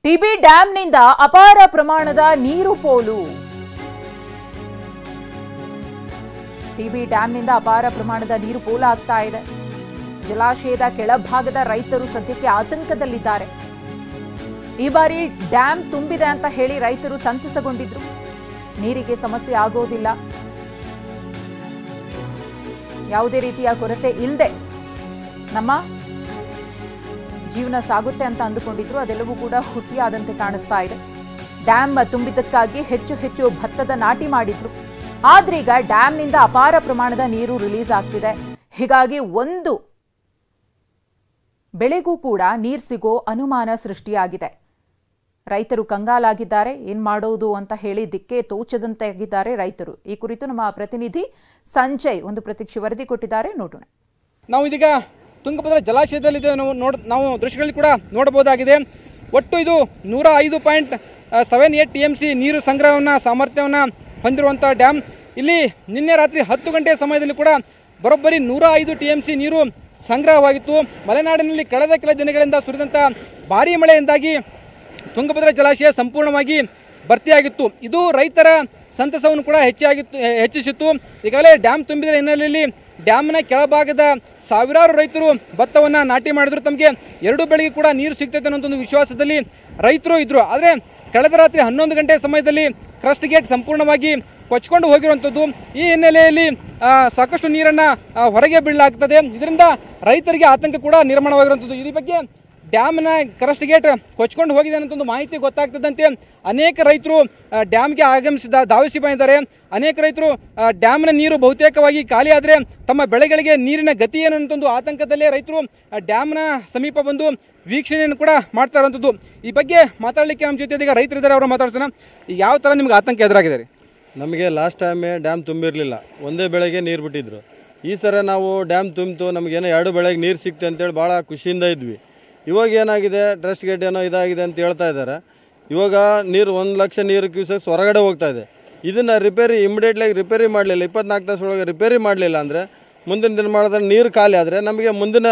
TB ಡ್ಯಾಂನಿಂದ ಅಪಾರ ಪ್ರಮಾಣದ ನೀರು ಪೋಲು. ಟಿಬಿ ಡ್ಯಾಂನಿಂದ ಅಪಾರ ಪ್ರಮಾಣದ ನೀರು ಪೋಲಾಗ್ತಾ ಇದೆ. ಜಲಾಶಯದ ಕೆಳಭಾಗದ ರೈತರು ಸದ್ಯಕ್ಕೆ ಆತಂಕದಲ್ಲಿದ್ದಾರೆ. ಈ ಬಾರಿ ಡ್ಯಾಂ ತುಂಬಿದೆ ಅಂತ ಹೇಳಿ ರೈತರು ಸಂತಸಗೊಂಡಿದ್ರು. ನೀರಿಗೆ ಸಮಸ್ಯೆ ಆಗೋದಿಲ್ಲ, ಯಾವುದೇ ರೀತಿಯ ಕೊರತೆ ಇಲ್ಲದೆ ನಮ್ಮ ಜೀವನ ಸಾಗುತ್ತೆ ಅಂತ ಅಂದುಕೊಂಡಿದ್ರು. ಅದೆಲ್ಲವೂ ಕೂಡ ಹುಸಿಯಾದಂತೆ ಕಾಣಿಸ್ತಾ ಇದೆ. ಡ್ಯಾಂ ತುಂಬಿದ್ದಕ್ಕಾಗಿ ಹೆಚ್ಚು ಹೆಚ್ಚು ಭತ್ತದ ನಾಟಿ ಮಾಡಿದ್ರು. ಆದ್ರೀಗ ಡ್ಯಾಂನಿಂದ ಅಪಾರ ಪ್ರಮಾಣದ ನೀರು ರಿಲೀಸ್ ಆಗ್ತಿದೆ. ಹೀಗಾಗಿ ಒಂದು ಬೆಳೆಗೂ ಕೂಡ ನೀರು ಸಿಗೋ ಅನುಮಾನ ಸೃಷ್ಟಿಯಾಗಿದೆ. ರೈತರು ಕಂಗಾಲಾಗಿದ್ದಾರೆ. ಏನ್ ಮಾಡೋದು ಅಂತ ಹೇಳಿ ದಿಕ್ಕೆ ತೋಚದಂತೆ ಆಗಿದ್ದಾರೆ ರೈತರು. ಈ ಕುರಿತು ನಮ್ಮ ಪ್ರತಿನಿಧಿ ಸಂಜಯ್ ಒಂದು ಪ್ರತ್ಯಕ್ಷ ವರದಿ ಕೊಟ್ಟಿದ್ದಾರೆ, ನೋಡೋಣ. ನಾವು ಇದೀಗ ತುಂಗಭದ್ರಾ ಜಲಾಶಯದಲ್ಲಿ ನಾವು ದೃಶ್ಯಗಳಲ್ಲಿ ಕೂಡ ನೋಡಬಹುದಾಗಿದೆ. ಒಟ್ಟು ಇದು 105.78 TMC ನೀರು ಸಂಗ್ರಹವನ್ನು ಸಾಮರ್ಥ್ಯವನ್ನು ಹೊಂದಿರುವಂಥ ಡ್ಯಾಮ್. ಇಲ್ಲಿ ನಿನ್ನೆ ರಾತ್ರಿ 10 ಗಂಟೆ ಸಮಯದಲ್ಲಿ ಕೂಡ ಬರೋಬ್ಬರಿ 105 TMC ನೀರು ಸಂಗ್ರಹವಾಗಿತ್ತು. ಮಲೆನಾಡಿನಲ್ಲಿ ಕಳೆದ ಕೆಲ ದಿನಗಳಿಂದ ಸುರಿದಂಥ ಭಾರೀ ಮಳೆಯಿಂದಾಗಿ ತುಂಗಭದ್ರಾ ಜಲಾಶಯ ಸಂಪೂರ್ಣವಾಗಿ ಭರ್ತಿಯಾಗಿತ್ತು. ಇದು ರೈತರ ಸಂತಸವನ್ನು ಕೂಡ ಹೆಚ್ಚಿಸಿತ್ತು. ಈಗಾಗಲೇ ಡ್ಯಾಮ್ ತುಂಬಿದ ಹಿನ್ನೆಲೆಯಲ್ಲಿ ಡ್ಯಾಮ್ನ ಕೆಳಭಾಗದ ಸಾವಿರಾರು ರೈತರು ಭತ್ತವನ್ನು ನಾಟಿ ಮಾಡಿದ್ರು. ತಮಗೆ 2 ಬೆಳೆಗೆ ಕೂಡ ನೀರು ಸಿಗ್ತೈತೆ ಅನ್ನೋ ಒಂದು ವಿಶ್ವಾಸದಲ್ಲಿ ರೈತರು ಇದ್ದರು. ಆದರೆ ಕಳೆದ ರಾತ್ರಿ 11 ಗಂಟೆ ಸಮಯದಲ್ಲಿ ಕ್ರಸ್ಟ್ ಗೇಟ್ ಸಂಪೂರ್ಣವಾಗಿ ಕೊಚ್ಕೊಂಡು ಹೋಗಿರುವಂಥದ್ದು. ಈ ಹಿನ್ನೆಲೆಯಲ್ಲಿ ಸಾಕಷ್ಟು ನೀರನ್ನು ಹೊರಗೆ ಬಿಡಲಾಗ್ತದೆ. ಇದರಿಂದ ರೈತರಿಗೆ ಆತಂಕ ಕೂಡ ನಿರ್ಮಾಣವಾಗಿರುವಂಥದ್ದು. ಈ ಬಗ್ಗೆ ಡ್ಯಾಮ್ನ ಕ್ರಸ್ಟ್ ಗೇಟ್ ಕೊಚ್ಕೊಂಡು ಹೋಗಿದೆ ಅನ್ನೋಂಥ ಮಾಹಿತಿ ಗೊತ್ತಾಗ್ತದಂತೆ ಅನೇಕ ರೈತರು ಡ್ಯಾಮ್ಗೆ ಧಾವಿಸಿ ಬಂದಿದ್ದಾರೆ. ಅನೇಕ ರೈತರು ಡ್ಯಾಮ್ನ ನೀರು ಬಹುತೇಕವಾಗಿ ಖಾಲಿ ಆದರೆ ತಮ್ಮ ಬೆಳೆಗಳಿಗೆ ನೀರಿನ ಗತಿ ಏನು ಅನ್ನೋಂಥ ಆತಂಕದಲ್ಲೇ ರೈತರು ಡ್ಯಾಮ್ನ ಸಮೀಪ ಬಂದು ವೀಕ್ಷಣೆಯನ್ನು ಕೂಡ ಮಾಡ್ತಾ ಇರುವಂಥದ್ದು. ಈ ಬಗ್ಗೆ ಮಾತಾಡಲಿಕ್ಕೆ ನಮ್ಮ ಜೊತೆ ಈಗ ರೈತರಿದ್ದಾರೆ, ಅವರು ಮಾತಾಡ್ತಾನೆ. ಯಾವ ಥರ ನಿಮ್ಗೆ ಆತಂಕ ಎದುರಾಗಿದೆ ರೀ? ನಮಗೆ ಲಾಸ್ಟ್ ಟೈಮೇ ಡ್ಯಾಮ್ ತುಂಬಿರಲಿಲ್ಲ, ಒಂದೇ ಬೆಳೆಗೆ ನೀರು ಬಿಟ್ಟಿದ್ರು. ಈ ಸಲ ನಾವು ಡ್ಯಾಮ್ ತುಂಬಿತು, ನಮಗೇನೋ 2 ಬೆಳೆಗೆ ನೀರು ಸಿಕ್ತು ಅಂತೇಳಿ ಭಾಳ ಖುಷಿಯಿಂದ ಇದ್ವಿ. ಇವಾಗ ಏನಾಗಿದೆ, ಟ್ರಸ್ಟ್ ಗೇಟ್ ಏನೋ ಇದಾಗಿದೆ ಅಂತ ಹೇಳ್ತಾ ಇದ್ದಾರೆ. ಇವಾಗ ನೀರು 1 ಲಕ್ಷ ನೀರು ಕ್ಯೂಸೆಕ್ಸ್ ಹೊರಗಡೆ ಹೋಗ್ತಾ ಇದೆ. ಇದನ್ನು ಇಮಿಡಿಯೇಟ್ಲಾಗಿ ರಿಪೇರಿ ಮಾಡಲಿಲ್ಲ, 24 ತಾಸೊಳಗೆ ರಿಪೇರಿ ಮಾಡಲಿಲ್ಲ ಅಂದರೆ ಮುಂದಿನ ದಿನಮಾನದಲ್ಲಿ ನೀರು ಖಾಲಿ ಆದರೆ ನಮಗೆ ಮುಂದಿನ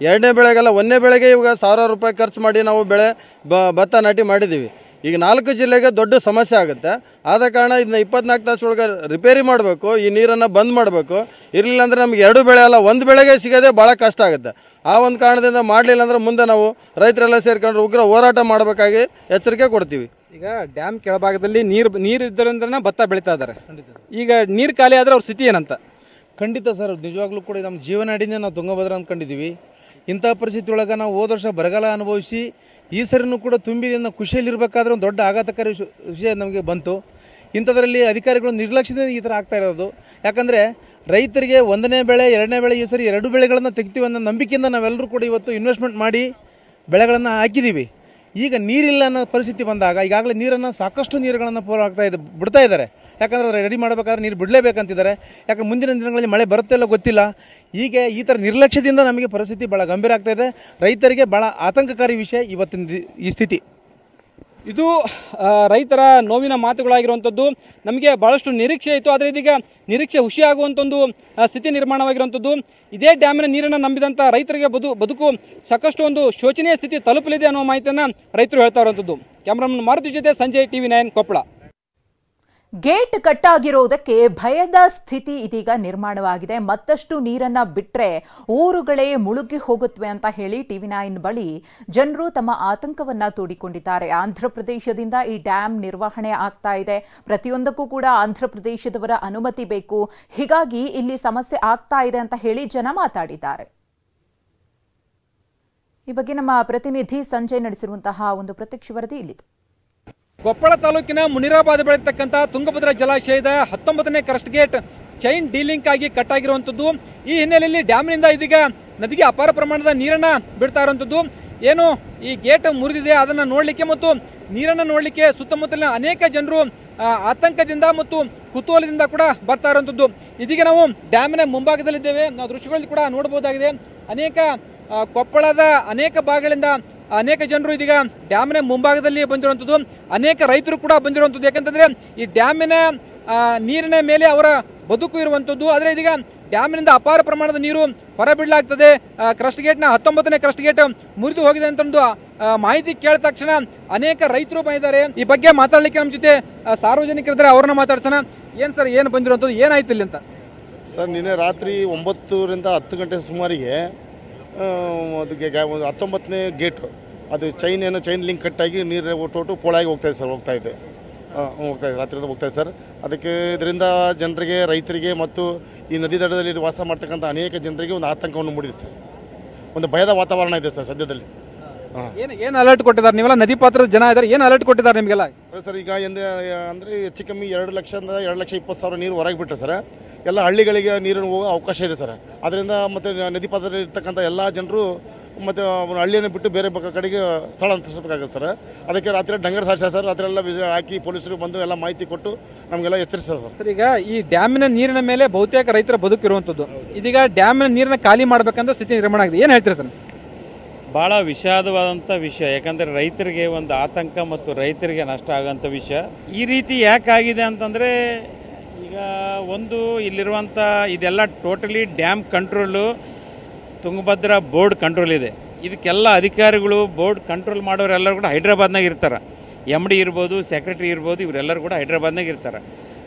2ನೇ ಬೆಳೆಗೆಲ್ಲ 1ನೇ ಬೆಳೆಗೆ ಇವಾಗ 1000 ರೂಪಾಯಿ ಖರ್ಚು ಮಾಡಿ ನಾವು ಭತ್ತ ನಾಟಿ ಮಾಡಿದ್ದೀವಿ. ಈಗ 4 ಜಿಲ್ಲೆಗೆ ದೊಡ್ಡ ಸಮಸ್ಯೆ ಆಗುತ್ತೆ. ಆದ ಕಾರಣ ಇದನ್ನ 24 ತಾಸೊಳಗೆ ರಿಪೇರಿ ಮಾಡಬೇಕು, ಈ ನೀರನ್ನು ಬಂದ್ ಮಾಡಬೇಕು. ಇರಲಿಲ್ಲ ಅಂದರೆ ನಮಗೆ 2 ಬೆಳೆ ಅಲ್ಲ 1 ಬೆಳೆಗೆ ಸಿಗೋದೇ ಭಾಳ ಕಷ್ಟ ಆಗುತ್ತೆ. ಆ ಒಂದು ಕಾರಣದಿಂದ ಮಾಡಲಿಲ್ಲ ಅಂದರೆ ಮುಂದೆ ನಾವು ರೈತರೆಲ್ಲ ಸೇರ್ಕೊಂಡ್ರೆ ಉಗ್ರ ಹೋರಾಟ ಮಾಡಬೇಕಾಗಿ ಎಚ್ಚರಿಕೆ ಕೊಡ್ತೀವಿ. ಈಗ ಡ್ಯಾಮ್ ಕೆಳಭಾಗದಲ್ಲಿ ನೀರು ಇದ್ದರಿಂದ ಭತ್ತ ಬೆಳೀತಾ ಇದ್ದಾರೆ. ಈಗ ನೀರು ಖಾಲಿ ಆದರೆ ಅವ್ರ ಸ್ಥಿತಿ ಏನಂತ? ಖಂಡಿತ ಸರ್, ನಿಜವಾಗ್ಲೂ ಕೂಡ ನಮ್ಮ ಜೀವನಾಡಿನೇ ನಾವು ತುಂಗಭದ್ರಾ ಅಂದ್ಕೊಂಡಿದ್ದೀವಿ. ಇಂಥ ಪರಿಸ್ಥಿತಿ ಒಳಗೆ ನಾವು ಹೋದ ವರ್ಷ ಬರಗಾಲ ಅನುಭವಿಸಿ ಈ ಸರಿನೂ ಕೂಡ ತುಂಬಿದಿಂದ ಖುಷಿಯಲ್ಲಿರಬೇಕಾದ್ರೆ ಒಂದು ದೊಡ್ಡ ಆಘಾತಕಾರಿ ವಿಷಯ ನಮಗೆ ಬಂತು. ಇಂಥದ್ರಲ್ಲಿ ಅಧಿಕಾರಿಗಳು ನಿರ್ಲಕ್ಷ್ಯದಿಂದ ಈ ಥರ ಆಗ್ತಾ ಇರೋದು. ಯಾಕಂದರೆ ರೈತರಿಗೆ 1ನೇ ಬೆಳೆ 2ನೇ ಬೆಳೆ ಈ ಸರಿ 2 ಬೆಳೆಗಳನ್ನು ತೆಗಿತೀವಿ ಅನ್ನೋ ನಂಬಿಕೆಯಿಂದ ನಾವೆಲ್ಲರೂ ಕೂಡ ಇವತ್ತು ಇನ್ವೆಸ್ಟ್ಮೆಂಟ್ ಮಾಡಿ ಬೆಳೆಗಳನ್ನು ಹಾಕಿದ್ದೀವಿ. ಈಗ ನೀರಿಲ್ಲ ಅನ್ನೋ ಪರಿಸ್ಥಿತಿ ಬಂದಾಗ ಈಗಾಗಲೇ ಸಾಕಷ್ಟು ನೀರುಗಳನ್ನು ಬಿಡ್ತಾ ಇದ್ದಾರೆ. ಯಾಕಂದರೆ ರೆಡಿ ಮಾಡಬೇಕಾದ್ರೆ ನೀರು ಬಿಡಲೇಬೇಕಂತಿದ್ದಾರೆ. ಯಾಕಂದ್ರೆ ಮುಂದಿನ ದಿನಗಳಲ್ಲಿ ಮಳೆ ಬರುತ್ತೆ ಇಲ್ಲ ಗೊತ್ತಿಲ್ಲ. ಈಗ ಈ ಥರ ನಿರ್ಲಕ್ಷ್ಯದಿಂದ ನಮಗೆ ಪರಿಸ್ಥಿತಿ ಭಾಳ ಗಂಭೀರ ಆಗ್ತಾಯಿದೆ. ರೈತರಿಗೆ ಭಾಳ ಆತಂಕಕಾರಿ ವಿಷಯ ಇವತ್ತಿನ ಈ ಸ್ಥಿತಿ. ಇದು ರೈತರ ನೋವಿನ ಮಾತುಗಳಾಗಿರುವಂಥದ್ದು. ನಮಗೆ ಭಾಳಷ್ಟು ನಿರೀಕ್ಷೆ ಇತ್ತು, ಆದರೆ ಇದೀಗ ನಿರೀಕ್ಷೆ ಹುಷಿಯಾಗುವಂಥ ಒಂದು ಸ್ಥಿತಿ ನಿರ್ಮಾಣವಾಗಿರುವಂಥದ್ದು. ಇದೇ ಡ್ಯಾಮಿನ ನೀರನ್ನು ನಂಬಿದಂಥ ರೈತರಿಗೆ ಬದುಕು ಸಾಕಷ್ಟು ಒಂದು ಶೋಚನೀಯ ಸ್ಥಿತಿ ತಲುಪಲಿದೆ ಅನ್ನೋ ಮಾಹಿತಿಯನ್ನು ರೈತರು ಹೇಳ್ತಾ ಇರುವಂಥದ್ದು. ಕ್ಯಾಮ್ರಾಮನ್ ಮಾರುತಿ ಜೊತೆ ಸಂಜಯ್, TV9 ಕೊಪ್ಪಳ. ಗೇಟ್ ಕಟ್ಟಾಗಿರೋದಕ್ಕೆ ಭಯದ ಸ್ಥಿತಿ ಇದೀಗ ನಿರ್ಮಾಣವಾಗಿದೆ. ಮತ್ತಷ್ಟು ನೀರನ್ನ ಬಿಟ್ರೆ ಊರುಗಳೇ ಮುಳುಗಿ ಹೋಗುತ್ತವೆ ಅಂತ ಹೇಳಿ TV9 ಬಳಿ ಜನರು ತಮ್ಮ ಆತಂಕವನ್ನ ತೋಡಿಕೊಂಡಿದ್ದಾರೆ. ಆಂಧ್ರಪ್ರದೇಶದಿಂದ ಈ ಡ್ಯಾಂ ನಿರ್ವಹಣೆ ಆಗ್ತಾ ಇದೆ. ಪ್ರತಿಯೊಂದಕ್ಕೂ ಕೂಡ ಆಂಧ್ರಪ್ರದೇಶದವರ ಅನುಮತಿ ಬೇಕು. ಹೀಗಾಗಿ ಇಲ್ಲಿ ಸಮಸ್ಯೆ ಆಗ್ತಾ ಇದೆ ಅಂತ ಹೇಳಿ ಜನ ಮಾತಾಡಿದ್ದಾರೆ. ಈ ಬಗ್ಗೆ ನಮ್ಮ ಪ್ರತಿನಿಧಿ ಸಂಜಯ್ ನಡೆಸಿರುವಂತಹ ಒಂದು ಪ್ರತ್ಯಕ್ಷ ವರದಿ ಇಲ್ಲಿದೆ. ಕೊಪ್ಪಳ ತಾಲೂಕಿನ ಮುನಿರಾಬಾದ್ ಬೆಳೆತಕ್ಕಂಥ ತುಂಗಭದ್ರಾ ಜಲಾಶಯದ 19ನೇ ಕ್ರಸ್ಟ್ ಗೇಟ್ ಚೈನ್ ಡೀಲಿಂಕ್ ಆಗಿ ಕಟ್ಟಾಗಿರುವಂಥದ್ದು. ಈ ಹಿನ್ನೆಲೆಯಲ್ಲಿ ಡ್ಯಾಮ್ನಿಂದ ಇದೀಗ ನದಿಗೆ ಅಪಾರ ಪ್ರಮಾಣದ ನೀರನ್ನು ಬಿಡ್ತಾ ಇರುವಂಥದ್ದು. ಏನು ಈ ಗೇಟ್ ಮುರಿದಿದೆ ಅದನ್ನು ನೋಡಲಿಕ್ಕೆ ಮತ್ತು ನೀರನ್ನು ನೋಡಲಿಕ್ಕೆ ಸುತ್ತಮುತ್ತಲಿನ ಅನೇಕ ಜನರು ಆತಂಕದಿಂದ ಮತ್ತು ಕುತೂಹಲದಿಂದ ಕೂಡ ಬರ್ತಾ ಇರುವಂಥದ್ದು. ಇದೀಗ ನಾವು ಡ್ಯಾಮಿನ ಮುಂಭಾಗದಲ್ಲಿದ್ದೇವೆ. ನಾವು ದೃಶ್ಯಗಳಲ್ಲಿ ಕೂಡ ನೋಡಬಹುದಾಗಿದೆ. ಅನೇಕ ಕೊಪ್ಪಳದ ಅನೇಕ ಭಾಗಗಳಿಂದ ಅನೇಕ ಜನರು ಇದೀಗ ಡ್ಯಾಮಿನ ಮುಂಭಾಗದಲ್ಲಿ ಬಂದಿರುವಂಥದ್ದು. ಅನೇಕ ರೈತರು ಕೂಡ ಬಂದಿರುವಂಥದ್ದು. ಯಾಕಂತಂದರೆ ಈ ಡ್ಯಾಮಿನ ನೀರಿನ ಮೇಲೆ ಅವರ ಬದುಕು ಇರುವಂಥದ್ದು. ಆದರೆ ಇದೀಗ ಡ್ಯಾಮಿನಿಂದ ಅಪಾರ ಪ್ರಮಾಣದ ನೀರು ಹೊರಬಿಡಲಾಗ್ತದೆ. ಕ್ರಸ್ಟ್ ಗೇಟ್ನ 19ನೇ ಕ್ರಸ್ಟ್ ಗೇಟ್ ಮುರಿದು ಹೋಗಿದೆ ಅಂತ ಒಂದು ಮಾಹಿತಿ ಕೇಳಿದ ತಕ್ಷಣ ಅನೇಕ ರೈತರು ಬಂದಿದ್ದಾರೆ. ಈ ಬಗ್ಗೆ ಮಾತಾಡಲಿಕ್ಕೆ ನಮ್ಮ ಜೊತೆ ಸಾರ್ವಜನಿಕರಿದ್ದಾರೆ, ಅವ್ರನ್ನ ಮಾತಾಡ್ಸೋಣ. ಏನು ಸರ್, ಏನು ಬಂದಿರುವಂಥದ್ದು, ಏನಾಯ್ತು ಇಲ್ಲಿ ಅಂತ? ಸರ್, ನಿನ್ನೆ ರಾತ್ರಿ 9ರಿಂದ 10 ಗಂಟೆ ಸುಮಾರಿಗೆ ಅದಕ್ಕೆ 19ನೇ ಗೇಟು ಅದು ಚೈನ್ ಲಿಂಕ್ ಕಟ್ಟಾಗಿ ನೀರು ಒಟ್ಟು ಪೋಳಾಗಿ ಹೋಗ್ತಾಯಿದೆ ಸರ್. ಹೋಗ್ತಾಯಿದೆ ರಾತ್ರಿ ಹೋಗ್ತಾಯಿದೆ ಸರ್. ಅದಕ್ಕೆ ಇದರಿಂದ ಜನರಿಗೆ, ರೈತರಿಗೆ ಮತ್ತು ಈ ನದಿ ದಡದಲ್ಲಿ ವಾಸ ಮಾಡ್ತಕ್ಕಂಥ ಅನೇಕ ಜನರಿಗೆ ಒಂದು ಆತಂಕವನ್ನು ಮೂಡಿದೆ ಸರ್. ಒಂದು ಭಯದ ವಾತಾವರಣ ಇದೆ ಸರ್ ಸದ್ಯದಲ್ಲಿ. ಏನು ಅಲರ್ಟ್ ಕೊಟ್ಟಿದ್ದಾರೆ? ನೀವೆಲ್ಲ ನದಿ ಪಾತ್ರದ ಜನ ಇದ್ದಾರೆ, ಏನು ಅಲರ್ಟ್ ಕೊಟ್ಟಿದ್ದಾರೆ ನಿಮಗೆಲ್ಲ? ಸರ್, ಈಗ ಅಂದರೆ ಹೆಚ್ಚು ಕಮ್ಮಿ 2,20,000 ನೀರು ಹೊರಗೆ ಬಿಟ್ಟರೆ ಸರ್, ಎಲ್ಲ ಹಳ್ಳಿಗಳಿಗೆ ನೀರು ಹೋಗೋ ಅವಕಾಶ ಇದೆ ಸರ್. ಅದರಿಂದ ಮತ್ತು ನದಿ ಪಾತ್ರದಲ್ಲಿ ಇರ್ತಕ್ಕಂಥ ಎಲ್ಲ ಜನರು ಮತ್ತು ಹಳ್ಳಿಯನ್ನು ಬಿಟ್ಟು ಬೇರೆ ಕಡೆಗೆ ಸ್ಥಳಾಂತರಿಸಬೇಕಾಗುತ್ತೆ ಸರ್. ಅದಕ್ಕೆ ರಾತ್ರಿ ಡಂಗರ್ ಸಾರಿಸ ಸರ್, ರಾತ್ರಿ ಎಲ್ಲ ಹಾಕಿ ಪೊಲೀಸರು ಬಂದು ಎಲ್ಲ ಮಾಹಿತಿ ಕೊಟ್ಟು ನಮಗೆಲ್ಲ ಎಚ್ಚರಿಸ್ತಾರೆ ಸರ್. ಸರ್, ಈಗ ಈ ಡ್ಯಾಮಿನ ನೀರಿನ ಮೇಲೆ ಬಹುತೇಕ ರೈತರ ಬದುಕಿರುವಂಥದ್ದು, ಇದೀಗ ಡ್ಯಾಮಿನ ನೀರನ್ನ ಖಾಲಿ ಮಾಡಬೇಕಂತ ಸ್ಥಿತಿ ನಿರ್ಮಾಣ ಆಗಿದೆ. ಏನು ಹೇಳ್ತೀರಿ ಸರ್? ಭಾಳ ವಿಷಾದವಾದಂಥ ವಿಷಯ. ಯಾಕಂದರೆ ರೈತರಿಗೆ ಒಂದು ಆತಂಕ ಮತ್ತು ರೈತರಿಗೆ ನಷ್ಟ ಆಗೋಂಥ ವಿಷಯ. ಈ ರೀತಿ ಯಾಕಾಗಿದೆ ಅಂತಂದರೆ, ಈಗ ಒಂದು ಇಲ್ಲಿರುವಂಥ ಇದೆಲ್ಲ totally dam control Tungabhadra board control ಇದೆ. ಇದಕ್ಕೆಲ್ಲ ಅಧಿಕಾರಿಗಳು, ಬೋರ್ಡ್ ಕಂಟ್ರೋಲ್ ಮಾಡೋರೆಲ್ಲರೂ ಕೂಡ ಹೈದ್ರಾಬಾದ್ನಾಗ ಇರ್ತಾರೆ. MD ಇರ್ಬೋದು, ಸೆಕ್ರೆಟರಿ ಇರ್ಬೋದು, ಇವರೆಲ್ಲರೂ ಕೂಡ ಹೈದ್ರಾಬಾದ್ನಾಗ ಇರ್ತಾರೆ.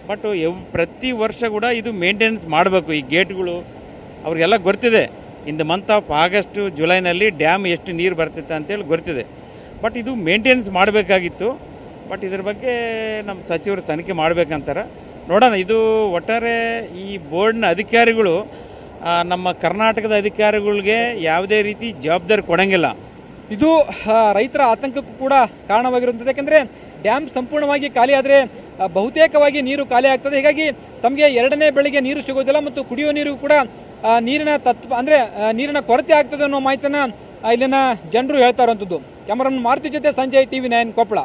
ಬಟ್ ಪ್ರತಿ ವರ್ಷ ಕೂಡ ಇದು ಮೇಂಟೆನೆನ್ಸ್ ಮಾಡಬೇಕು. ಈ ಗೇಟ್ಗಳು ಅವ್ರಿಗೆಲ್ಲ ಗೊತ್ತಿದೆ. In the month of August ಜುಲೈನಲ್ಲಿ ಡ್ಯಾಮ್ ಎಷ್ಟು ನೀರು ಬರ್ತಿತ್ತು ಅಂತೇಳಿ ಗೊತ್ತಿದೆ. ಬಟ್ ಇದು ಮೇಂಟೆನೆನ್ಸ್ ಮಾಡಬೇಕಾಗಿತ್ತು. ಬಟ್ ಇದ್ರ ಬಗ್ಗೆ ನಮ್ಮ ಸಚಿವರು ತನಿಖೆ ಮಾಡಬೇಕಂತಾರೆ. ನೋಡೋಣ. ಇದು ಒಟ್ಟಾರೆ ಈ ಬೋರ್ಡ್ನ ಅಧಿಕಾರಿಗಳು ನಮ್ಮ ಕರ್ನಾಟಕದ ಅಧಿಕಾರಿಗಳಿಗೆ ಯಾವುದೇ ರೀತಿ ಜವಾಬ್ದಾರಿ ಕೊಡೋಂಗಿಲ್ಲ. ಇದು ರೈತರ ಆತಂಕಕ್ಕೂ ಕೂಡ ಕಾರಣವಾಗಿರುತ್ತದೆ. ಯಾಕೆಂದರೆ ಡ್ಯಾಮ್ ಸಂಪೂರ್ಣವಾಗಿ ಖಾಲಿ ಆದರೆ ಬಹುತೇಕವಾಗಿ ನೀರು ಖಾಲಿ ಆಗ್ತದೆ. ಹೀಗಾಗಿ ತಮಗೆ 2ನೇ ಬೆಳೆಗೆ ನೀರು ಸಿಗೋದಿಲ್ಲ ಮತ್ತು ಕುಡಿಯೋ ನೀರು ಕೂಡ ನೀರಿನ ನೀರಿನ ಕೊರತೆ ಆಗ್ತದೆ ಅನ್ನೋ ಮಾಹಿತಿಯನ್ನು ಇಲ್ಲಿನ ಜನರು ಹೇಳ್ತಾ ಇರುವಂಥದ್ದು. ಕ್ಯಾಮರಾಮನ್ ಮಾರುತಿ ಜೊತೆ ಸಂಜಯ್, TV9 ಕೊಪ್ಪಳ.